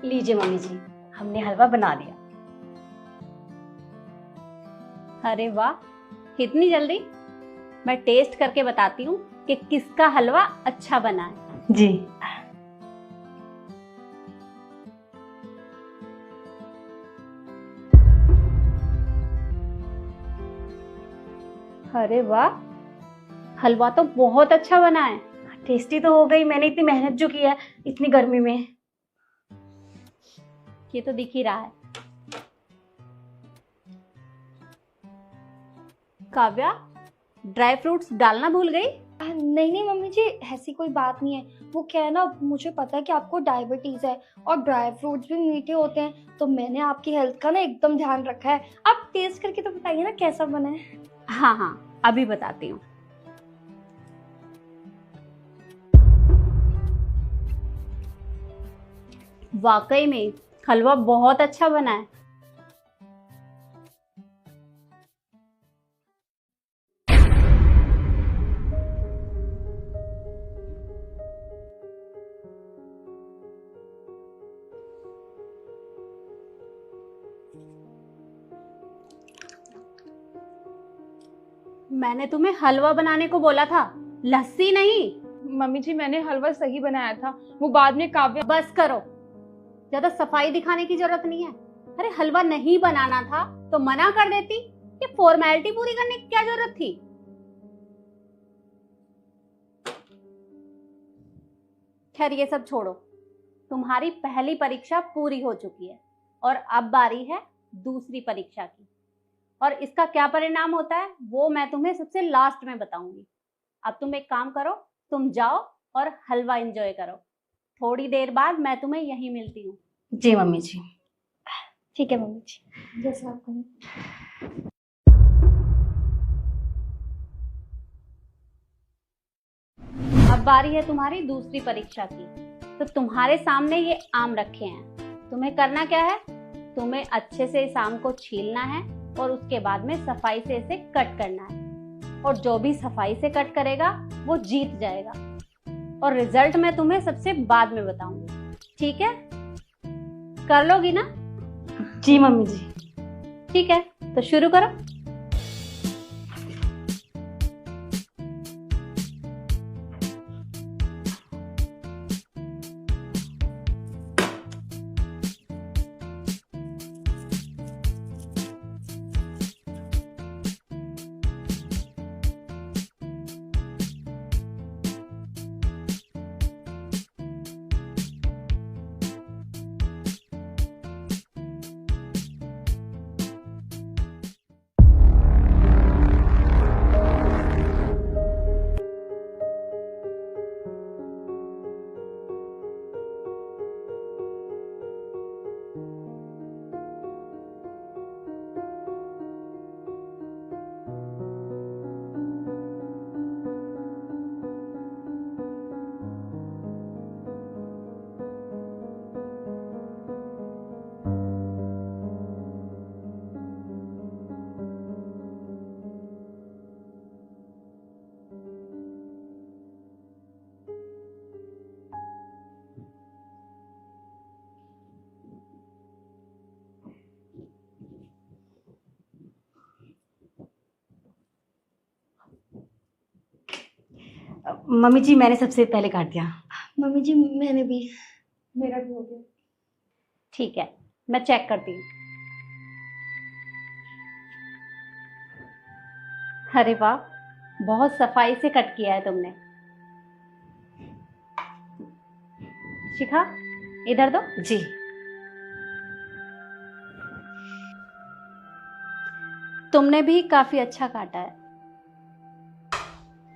लीजिए मम्मी जी, हमने हलवा बना दिया। अरे वाह, इतनी जल्दी। मैं टेस्ट करके बताती हूँ कि किसका हलवा अच्छा बना है। जी। अरे वाह, हलवा तो बहुत अच्छा बना है। टेस्टी तो हो गई, मैंने इतनी मेहनत जो की है इतनी गर्मी में। ये तो दिख ही रहा है। काव्या, ड्राई फ्रूट्स डालना भूल गई? नहीं नहीं मम्मी जी, ऐसी कोई बात नहीं है। वो क्या है ना, मुझे पता है कि आपको डायबिटीज है और ड्राई फ्रूट्स भी मीठे होते हैं, तो मैंने आपकी हेल्थ का ना एकदम ध्यान रखा है। आप टेस्ट करके तो बताइए ना कैसा बना है। हाँ हाँ, अभी बताती हूँ। वाकई में हलवा बहुत अच्छा बना है। मैंने तुम्हें हलवा बनाने को बोला था, लस्सी नहीं। मम्मी जी मैंने हलवा सही बनाया था, वो बाद में काव्या। बस करो, ज्यादा सफाई दिखाने की जरूरत नहीं है। अरे हलवा नहीं बनाना था तो मना कर देती, ये फॉर्मेलिटी पूरी करने की क्या जरूरत थी? खैर ये सब छोड़ो, तुम्हारी पहली परीक्षा पूरी हो चुकी है और अब बारी है दूसरी परीक्षा की। और इसका क्या परिणाम होता है वो मैं तुम्हें सबसे लास्ट में बताऊंगी। अब तुम एक काम करो, तुम जाओ और हलवा एंजॉय करो। थोड़ी देर बाद मैं तुम्हें यहीं मिलती हूँ। जी मम्मी जी। ठीक है मम्मी जी, जैसा आप कहें। अब बारी है तुम्हारी दूसरी परीक्षा की। तो तुम्हारे सामने ये आम रखे हैं, तुम्हें करना क्या है? तुम्हें अच्छे से इस आम को छीलना है और उसके बाद में सफाई से इसे कट करना है। और जो भी सफाई से कट करेगा वो जीत जाएगा। और रिजल्ट मैं तुम्हें सबसे बाद में बताऊंगी, ठीक है? कर लोगी ना? जी मम्मी जी। ठीक है, तो शुरू करो। मम्मी जी मैंने सबसे पहले काट दिया। मम्मी जी मैंने भी, मेरा भी हो गया। ठीक है, मैं चेक करती हूँ। अरे वाह, बहुत सफाई से कट किया है तुमने। शिखा, इधर दो। जी। तुमने भी काफी अच्छा काटा है।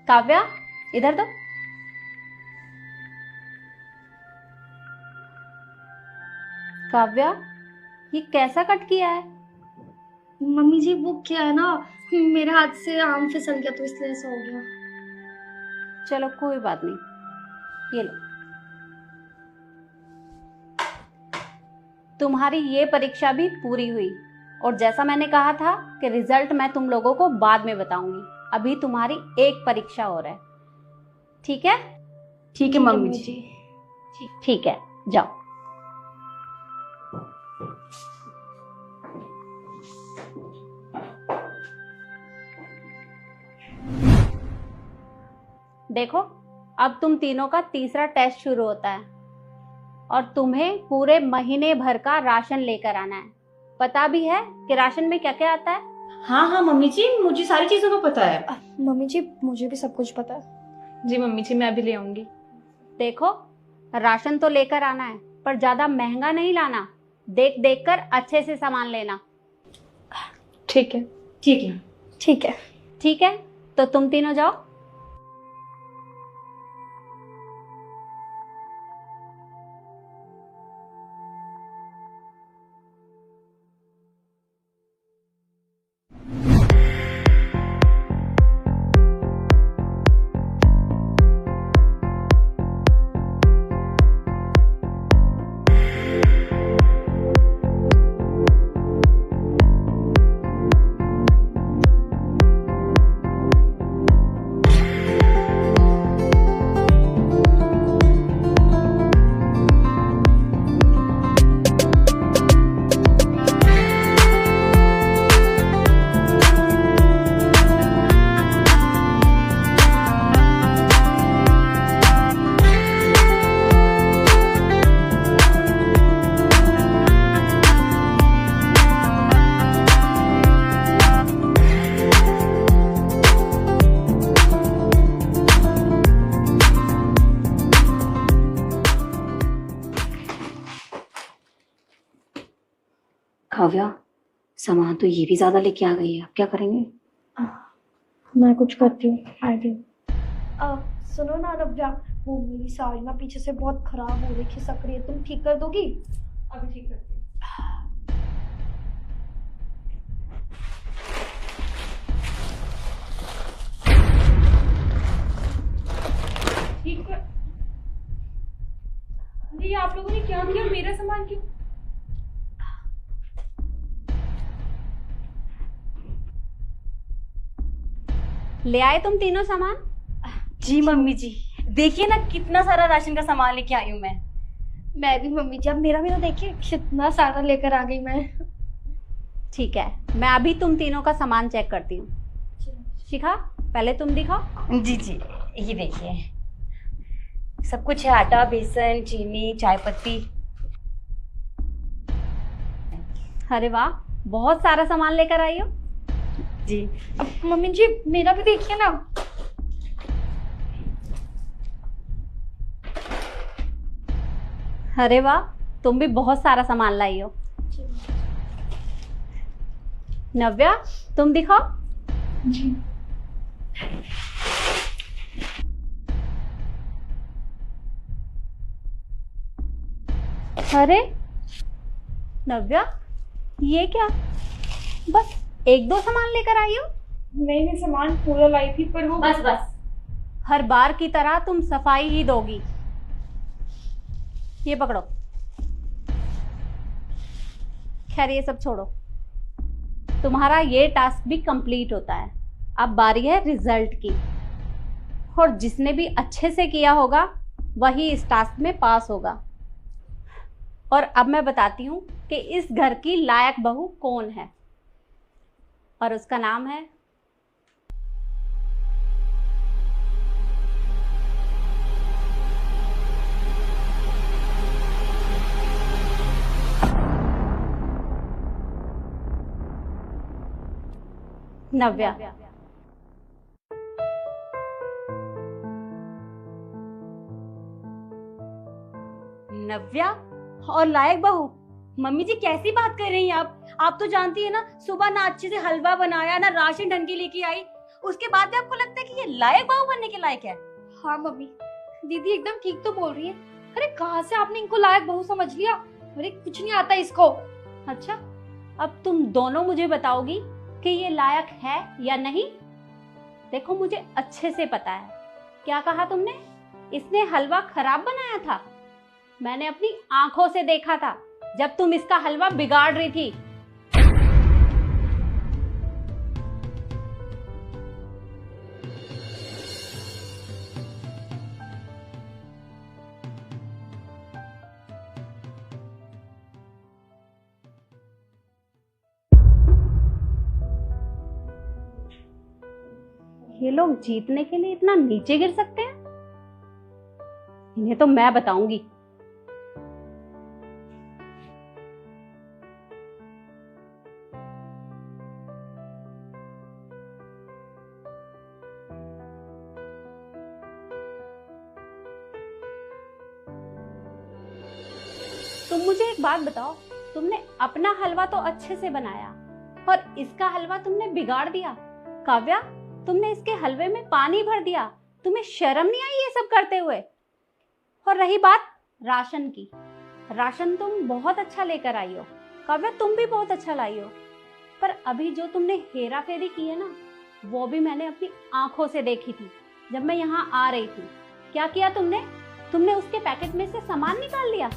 काव्या, इधर दो। काव्या, ये कैसा कट किया है? मम्मी जी वो क्या है ना, मेरे हाथ से आम फिसल गया तो इसलिए ऐसा हो गया। चलो कोई बात नहीं, ये लो। तुम्हारी ये परीक्षा भी पूरी हुई और जैसा मैंने कहा था कि रिजल्ट मैं तुम लोगों को बाद में बताऊंगी। अभी तुम्हारी एक परीक्षा और है, ठीक है? ठीक है मम्मी जी। ठीक है, जाओ। देखो, अब तुम तीनों का तीसरा टेस्ट शुरू होता है और तुम्हें पूरे महीने भर का राशन लेकर आना है। पता भी है कि राशन में क्या क्या आता है? हाँ हाँ मम्मी जी, मुझे सारी चीजों का पता है। मम्मी जी मुझे भी सब कुछ पता है। जी मम्मी जी, मैं भी ले आऊंगी। देखो, राशन तो लेकर आना है पर ज्यादा महंगा नहीं लाना। देख देख कर अच्छे से सामान लेना। ठीक है। ठीक है। ठीक है। ठीक है, तो तुम तीनों जाओ। काव्या, सामान तो ये भी ज्यादा लेके आ गई है, अब क्या करेंगे? मैं कुछ करती हूँ, आती हूँ। सुनो ना रब्या, वो मेरी साड़ी ना पीछे से बहुत खराब हो रही, खिसक रही है, तुम ठीक कर दोगी? अभी ठीक करती हूँ। ठीक है। ये आप लोगों ने क्या किया? मेरा सामान क्यों? ले आए तुम तीनों सामान? जी मम्मी जी, देखिए ना कितना सारा राशन का सामान लेके आई हूँ मैं। मैं भी मम्मी जी, अब मेरा भी तो देखिए कितना सारा लेकर आ गई मैं। ठीक है, मैं अभी तुम तीनों का सामान चेक करती हूँ। शिखा, पहले तुम दिखाओ। जी जी, ये देखिए सब कुछ है, आटा, बेसन, चीनी, चाय पत्ती। अरे वाह, बहुत सारा सामान लेकर आई हो। जी। अब मम्मी जी मेरा भी देखिए ना। अरे वाह, तुम भी बहुत सारा सामान लाई हो। नव्या, तुम दिखाओ। जी। अरे नव्या, ये क्या? बस एक दो सामान लेकर आई हो? नहीं, मैं सामान पूरा लाई थी, पर वो बस बस, हर बार की तरह तुम सफाई ही दोगी। ये पकड़ो। खैर ये सब छोड़ो, तुम्हारा ये टास्क भी कंप्लीट होता है। अब बारी है रिजल्ट की, और जिसने भी अच्छे से किया होगा वही इस टास्क में पास होगा। और अब मैं बताती हूँ कि इस घर की लायक बहू कौन है, और उसका नाम है नव्या। नव्या और लायक बहू? मम्मी जी कैसी बात कर रही हैं आप तो जानती है ना, सुबह ना अच्छे से हलवा बनाया, ना राशन ढंग की लेके आई, उसके बाद भी आपको लगता है कि ये लायक बहू बनने के लायक है? हाँ मम्मी, दीदी एकदम ठीक तो बोल रही है। अरे कहाँ से आपने इनको लायक बहू समझ लिया? अरे कुछ नहीं आता इसको। अच्छा, अब तुम दोनों मुझे बताओगी कि ये लायक है या नहीं। देखो, मुझे अच्छे से पता है। क्या कहा तुमने? इसने हलवा खराब बनाया था? मैंने अपनी आंखों से देखा था जब तुम इसका हलवा बिगाड़ रही थी। ये लोग जीतने के लिए इतना नीचे गिर सकते हैं? इन्हें तो मैं बताऊंगी। तुम मुझे एक बात बताओ, तुमने अपना हलवा तो अच्छे से बनाया और इसका हलवा तुमने बिगाड़ दिया। काव्या, तुमने इसके हलवे में पानी भर दिया। तुम्हें शर्म नहीं आई ये सब करते हुए? और रही बात राशन की, राशन तुम बहुत अच्छा लेकर आई हो। काव्या, तुम भी बहुत अच्छा लाई हो। पर अभी जो तुमने हेरा फेरी की है ना, वो भी मैंने अपनी आंखों से देखी थी जब मैं यहाँ आ रही थी। क्या किया तुमने? तुमने उसके पैकेट में से सामान निकाल लिया।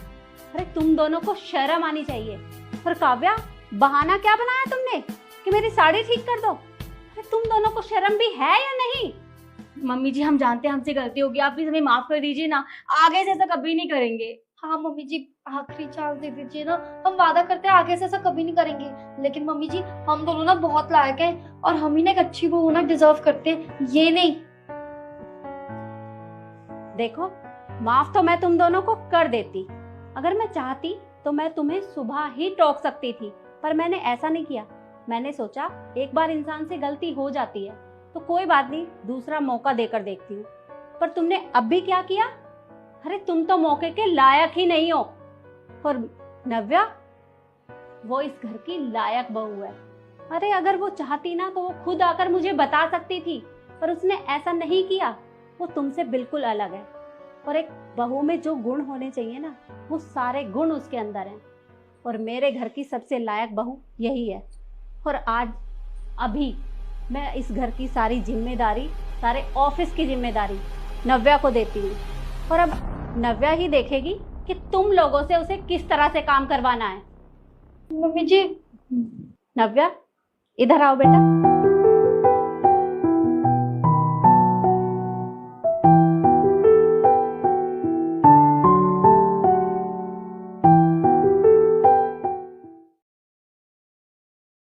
अरे तुम दोनों को शर्म आनी चाहिए। और काव्या, बहाना क्या बनाया तुमने कि मेरी साड़ी ठीक कर दो? अरे तुम दोनों को शर्म भी है या नहीं? मम्मी जी, हम जानते हैं हमसे गलती होगी, आप प्लीज हमें माफ कर दीजिए ना, आगे से ऐसा कभी नहीं करेंगे। हाँ मम्मी जी, आखिरी चांस दे दीजिए ना, हम वादा करते हैं आगे से ऐसा कभी नहीं करेंगे। लेकिन मम्मी जी, हम दोनों ना बहुत लायक हैं और हम ही ना एक अच्छी बहू होना डिजर्व करते हैं, ये नहीं। देखो, माफ तो मैं तुम दोनों को कर देती। अगर मैं चाहती तो मैं तुम्हें सुबह ही टोक सकती थी, पर मैंने ऐसा नहीं किया। मैंने सोचा एक बार इंसान से गलती हो जाती है तो कोई बात नहीं, दूसरा मौका देकर देखती हूँ। पर तुमने अब भी क्या किया? अरे तुम तो मौके के लायक ही नहीं हो। और नव्या, वो इस घर की लायक बहू है। अरे अगर वो चाहती ना तो वो खुद आकर मुझे बता सकती थी, पर उसने ऐसा नहीं किया। वो तुमसे बिल्कुल अलग है और एक बहू में जो गुण होने चाहिए ना, वो सारे गुण उसके अंदर हैं। और मेरे घर की सबसे लायक बहू यही है। और आज अभी मैं इस घर की सारी जिम्मेदारी, सारे ऑफिस की जिम्मेदारी नव्या को देती हूँ। और अब नव्या ही देखेगी कि तुम लोगों से उसे किस तरह से काम करवाना है। मम्मी जी, नव्या, इधर आओ बेटा।